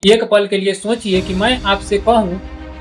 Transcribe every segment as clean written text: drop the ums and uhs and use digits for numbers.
एक पल के लिए सोचिए कि मैं आपसे कहूं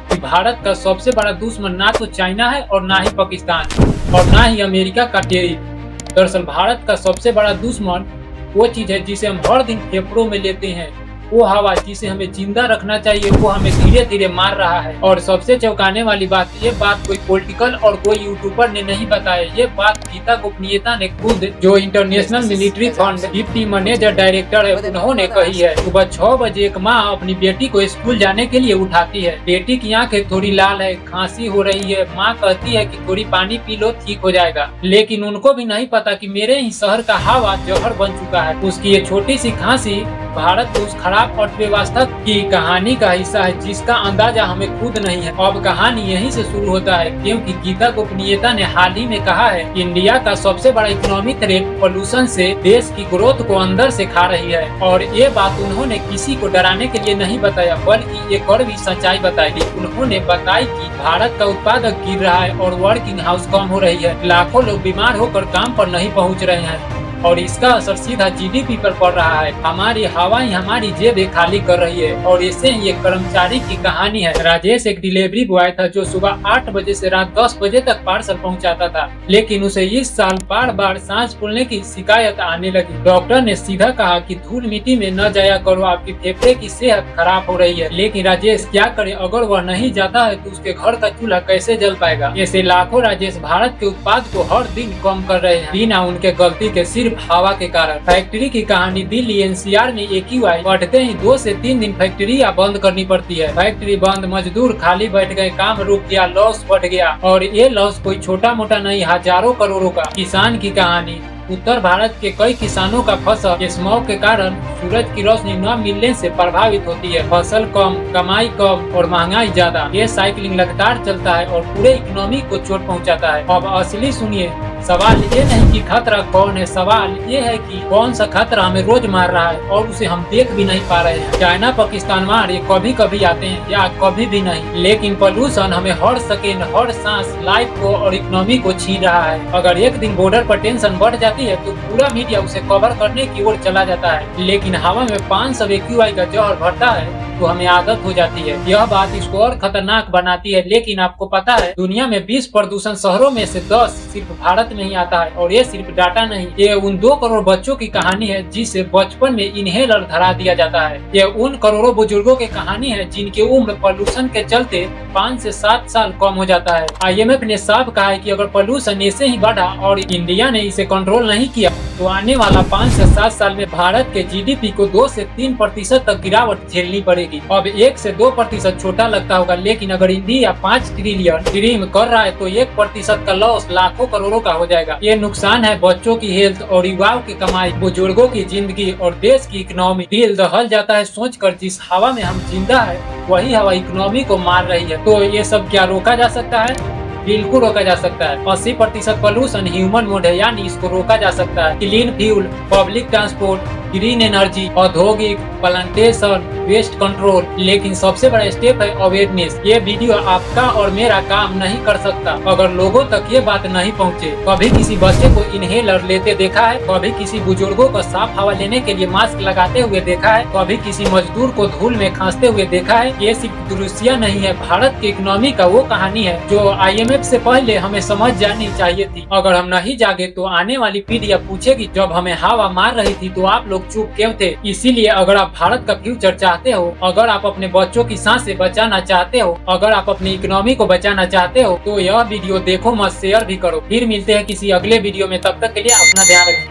कि भारत का सबसे बड़ा दुश्मन ना तो चाइना है और ना ही पाकिस्तान और ना ही अमेरिका का टेरिफ। दरअसल भारत का सबसे बड़ा दुश्मन वो चीज है जिसे हम हर दिन फेफड़ों में लेते हैं। वो हवा जिसे हमें जिंदा रखना चाहिए वो हमें धीरे धीरे मार रहा है। और सबसे चौंकाने वाली बात, ये बात कोई पॉलिटिकल और कोई यूट्यूबर ने नहीं बताया, ये बात गीता गोपनीयता ने खुद, जो international military fund deputy manager director है, उन्होंने कही है। सुबह 6 बजे एक माँ अपनी बेटी को स्कूल जाने के लिए उठाती है। बेटी की आंखें थोड़ी लाल है, खांसी हो रही है। माँ कहती है कि थोड़ी पानी पी लो, ठीक हो जाएगा। लेकिन उनको भी नहीं पता कि मेरे ही शहर का हवा जहर बन चुका है। उसकी ये छोटी सी खांसी भारत की उस खराब अर्थव्यवस्था की कहानी का हिस्सा है जिसका अंदाजा हमें खुद नहीं है। अब कहानी यहीं से शुरू होता है, क्योंकि गीता गोपनीयता ने हाल ही में कहा है कि इंडिया का सबसे बड़ा इकोनॉमिक थ्रेट पोल्यूशन से देश की ग्रोथ को अंदर से खा रही है। और ये बात उन्होंने किसी को डराने के लिए नहीं बताया, बल्कि एक और भी सच्चाई बताई दी। उन्होंने बताई कि भारत का उत्पादक गिर रहा है और वर्किंग हाउस कम हो रही है। लाखों लोग बीमार होकर काम पर नहीं पहुँच रहे हैं और इसका असर सीधा जीडीपी पर पड़ रहा है। हमारी हवाएं हमारी जेबें खाली कर रही है। और इससे ये कर्मचारी की कहानी है। राजेश एक डिलीवरी बॉय था जो सुबह 8 बजे से रात 10 बजे तक पार्सल पहुंचाता था, लेकिन उसे इस साल बार बार सांस फूलने की शिकायत आने लगी। डॉक्टर ने सीधा कहा कि धूल मिट्टी में न जाया करो, आपकी फेफड़े की सेहत खराब हो रही है। लेकिन राजेश क्या करे, अगर वह नहीं जाता है तो उसके घर का चूल्हा कैसे जल पाएगा। ऐसे लाखों राजेश भारत के उत्पाद को हर दिन कम कर रहे हैं बिना उनके गलती के, सिर्फ हवा के कारण। फैक्ट्री की कहानी, दिल्ली एनसीआर में AQI बढ़ते ही 2 से 3 दिन फैक्ट्री बंद करनी पड़ती है। फैक्ट्री बंद, मजदूर खाली बैठ गए, काम रुक गया, लॉस बढ़ गया। और ये लॉस कोई छोटा मोटा नहीं, हजारों करोड़ों का। किसान की कहानी, उत्तर भारत के कई किसानों का फसल स्मॉग के कारण सूरज की रोशनी न मिलने से प्रभावित होती है। फसल कम, कमाई कम और महंगाई ज्यादा। ये साइकिलिंग लगातार चलता है और पूरे इकोनॉमी को चोट पहुंचाता है। अब असली सुनिए, सवाल ये नहीं कि खतरा कौन है, सवाल ये है कि कौन सा खतरा हमें रोज मार रहा है और उसे हम देख भी नहीं पा रहे हैं। चाइना पाकिस्तान मार ये कभी कभी आते हैं या कभी भी नहीं, लेकिन पोल्यूशन हमें हर सेकेंड, हर सांस, लाइफ को और इकोनॉमी को छीन रहा है। अगर एक दिन बॉर्डर पर टेंशन बढ़ जाती है तो पूरा मीडिया उसे कवर करने की ओर चला जाता है। लेकिन हवा में 500 AQI का जहर भरता है तो हमें आदत हो जाती है। यह बात इसको और खतरनाक बनाती है। लेकिन आपको पता है, दुनिया में 20 प्रदूषण शहरों में से 10 सिर्फ भारत में ही आता है। और ये सिर्फ डाटा नहीं, ये उन 2 करोड़ बच्चों की कहानी है जिसे बचपन में इनहेलर धरा दिया जाता है। ये उन करोड़ों बुजुर्गों की कहानी है जिनकी उम्र पोल्यूशन के चलते 5 से 7 साल कम हो जाता है। IMF ने साफ कहा है कि अगर पोल्यूशन ऐसे ही बढ़ा और इंडिया ने इसे कंट्रोल नहीं किया तो आने वाला 5 से 7 साल में भारत के GDP को 2 से 3% तक गिरावट झेलनी पड़ेगी। अब 1 से 2% छोटा लगता होगा, लेकिन अगर इंडिया 5 ट्रिलियन ड्रीम कर रहा है तो 1% का लॉस लाखों करोड़ों का हो जाएगा। ये नुकसान है बच्चों की हेल्थ और युवाओं की कमाई, बुजुर्गों की जिंदगी और देश की इकोनॉमी। दिल दहल जाता है सोचकर, जिस हवा में हम जिंदा है वही हवा इकोनॉमी को मार रही है। तो ये सब क्या रोका जा सकता है? बिल्कुल रोका जा सकता है। 80% पोल्यूशन ह्यूमन मोड है, यानी इसको रोका जा सकता है। Clean fuel, public transport, green energy, औद्योगिक, प्लांटेशन, वेस्ट कंट्रोल। लेकिन सबसे बड़ा स्टेप है अवेयरनेस। ये वीडियो आपका और मेरा काम नहीं कर सकता अगर लोगों तक ये बात नहीं पहुँचे। कभी किसी बच्चे को इनहेलर लेते देखा है, कभी किसी बुजुर्गों को साफ हवा लेने के लिए मास्क लगाते हुए देखा है, कभी किसी मजदूर को धूल में खांसते हुए देखा है। ये सिर्फ दृश्य नहीं है, भारत की इकोनॉमी का वो कहानी है जो IMF से पहले हमें समझ जानी चाहिए थी। अगर हम नहीं जागे तो आने वाली पीढ़ी पूछेगी, जब हमें हवा मार रही थी तो आप लोग चुप क्यों थे? इसीलिए अगर आप भारत का फ्यूचर चाहते हो, अगर आप अपने बच्चों की सांसें बचाना चाहते हो, अगर आप अपनी इकोनॉमी को बचाना चाहते हो तो यह वीडियो देखो मत, शेयर भी करो। फिर मिलते हैं किसी अगले वीडियो में, तब तक के लिए अपना ध्यान रखें।